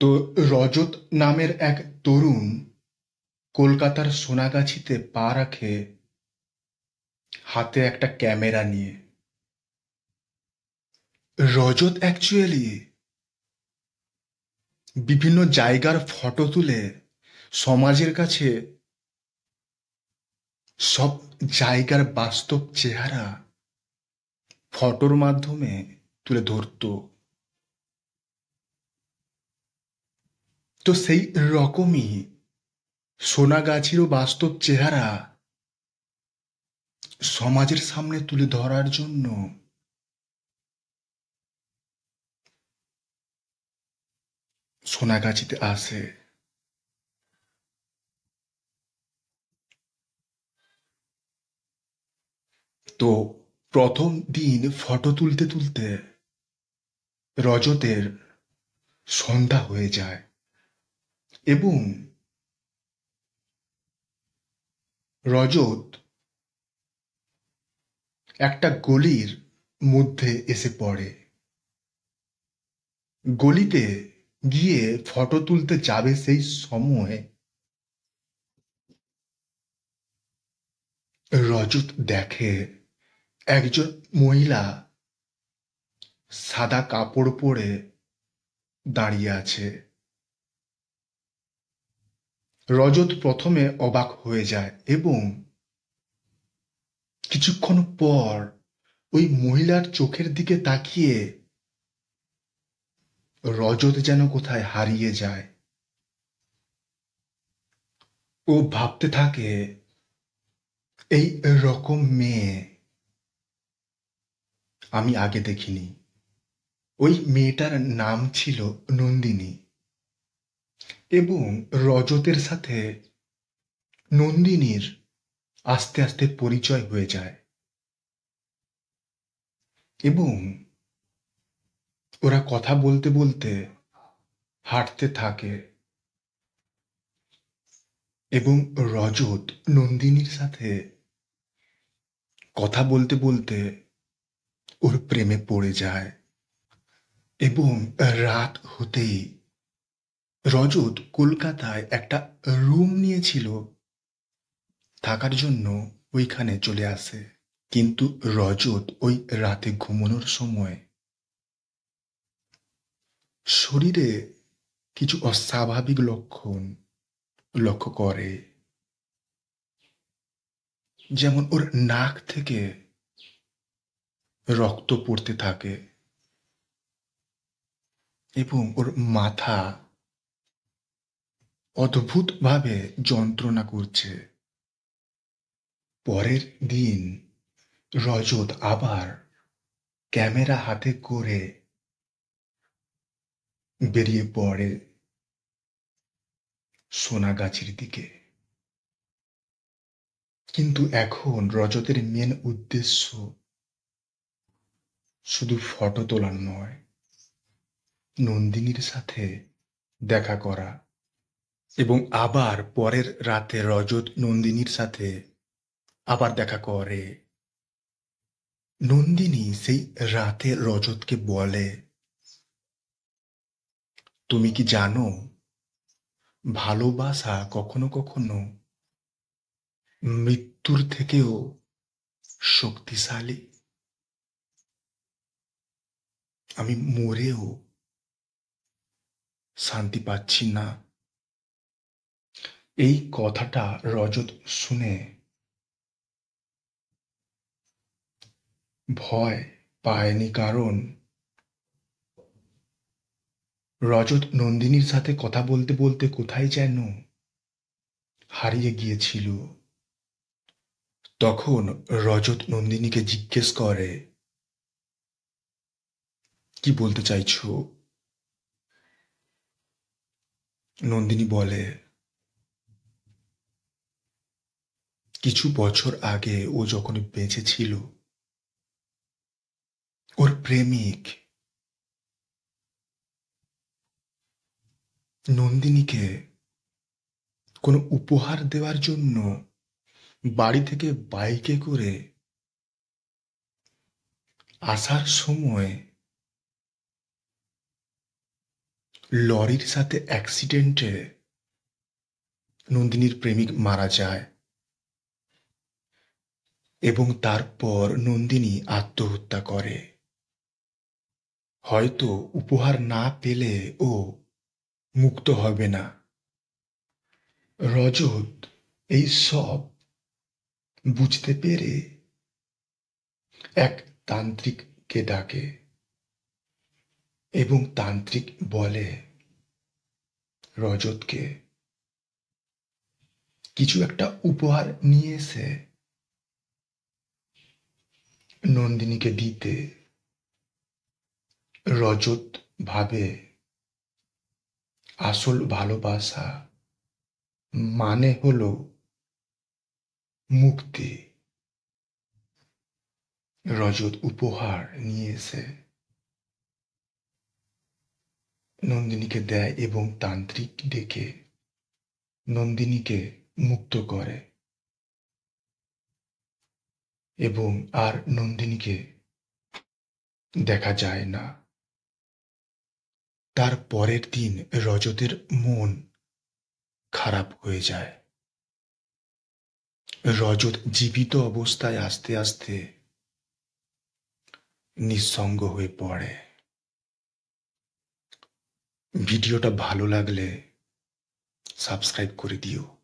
তো রজত নামের এক তরুণ কলকাতার সোনাগাছিতে পা রাখে হাতে একটা ক্যামেরা নিয়ে। রজত অ্যাকচুয়ালি বিভিন্ন জায়গার ফটো তুলে সমাজের কাছে সব জায়গার বাস্তব চেহারা ফটোর মাধ্যমে তুলে ধরতো। তো সেই রকমই সোনাগাছিরও বাস্তব চেহারা সমাজের সামনে তুলে ধরার জন্য সোনাগাছিতে আসে। তো প্রথম দিন ফটো তুলতে তুলতে রজতের সন্ধ্যা হয়ে যায় এবং রজত একটা গলির মধ্যে এসে পড়ে। গলিতে গিয়ে ফটো তুলতে যাবে সেই সময় রজত দেখে একজন মহিলা সাদা কাপড় পরে দাঁড়িয়ে আছে। রজত প্রথমে অবাক হয়ে যায় এবং কিছুক্ষণ পর ওই মহিলার চোখের দিকে তাকিয়ে রজত যেন কোথায় হারিয়ে যায়। ও ভাবতে থাকে, এই রকম মেয়ে আমি আগে দেখিনি। ওই মেয়েটার নাম ছিল নন্দিনী এবং রজতের সাথে নন্দিনীর আস্তে আস্তে পরিচয় হয়ে যায় এবং ওরা কথা বলতে বলতে হাঁটতে থাকে এবং রজত নন্দিনীর সাথে কথা বলতে বলতে ওর প্রেমে পড়ে যায় এবং রাত হতেই রজত কলকাতায় একটা রুম নিয়েছিল থাকার জন্য, ওইখানে চলে আসে। কিন্তু রজত ওই রাতে ঘুমানোর সময় শরীরে কিছু অস্বাভাবিক লক্ষণ লক্ষ্য করে। যেমন ওর নাক থেকে রক্ত পড়তে থাকে এবং ওর মাথা অদ্ভুতভাবে যন্ত্রণা করছে। পরের দিন রজত আবার ক্যামেরা হাতে করে বেরিয়ে পড়ে সোনাগাছির দিকে। কিন্তু এখন রজতের মেন উদ্দেশ্য শুধু ফটো তোলা নয়, নন্দিনীর সাথে দেখা করা। এবং আবার পরের রাতে রজত নন্দিনীর সাথে আবার দেখা করে। নন্দিনী সেই রাতে রজতকে বলে, তুমি কি জানো ভালোবাসা কখনো কখনো মৃত্যুর থেকেও শক্তিশালী? আমি মরেও শান্তি পাচ্ছি না। এই কথাটা রজত শুনে ভয় পায়নি, কারণ রজত নন্দিনীর সাথে কথা বলতে বলতে কোথায় যেন হারিয়ে গিয়েছিল। তখন রজত নন্দিনীকে জিজ্ঞেস করে, কি বলতে চাইছো? নন্দিনী বলে, কিছু বছর আগে ও যখন বেঁচে ছিল, ওর প্রেমিক নন্দিনীকে কোনো উপহার দেওয়ার জন্য বাড়ি থেকে বাইকে করে আসার সময় লরির সাথে অ্যাক্সিডেন্টে নন্দিনীর প্রেমিক মারা যায় এবং তারপর নন্দিনী আত্মহত্যা করে। হয়তো উপহার না পেলে ও মুক্ত হবে না। রজত এই সব বুঝতে পেরে এক তান্ত্রিককে ডাকে এবং তান্ত্রিক বলে রজতকে কিছু একটা উপহার নিয়ে এসে নন্দিনীকে দিতে। রজত ভাবে আসল ভালোবাসা মানে হলো মুক্তি। রজত উপহার নিয়ে এসে নন্দিনীকে দেয় এবং তান্ত্রিক ডেকে নন্দিনীকে মুক্ত করে এবং আর নন্দিনীকে দেখা যায় না। তার পরের দিন রজতের মন খারাপ হয়ে যায়। রজত জীবিত অবস্থায় আস্তে আস্তে নিঃসঙ্গ হয়ে পড়ে। ভিডিওটা ভালো লাগলে সাবস্ক্রাইব করে দিও।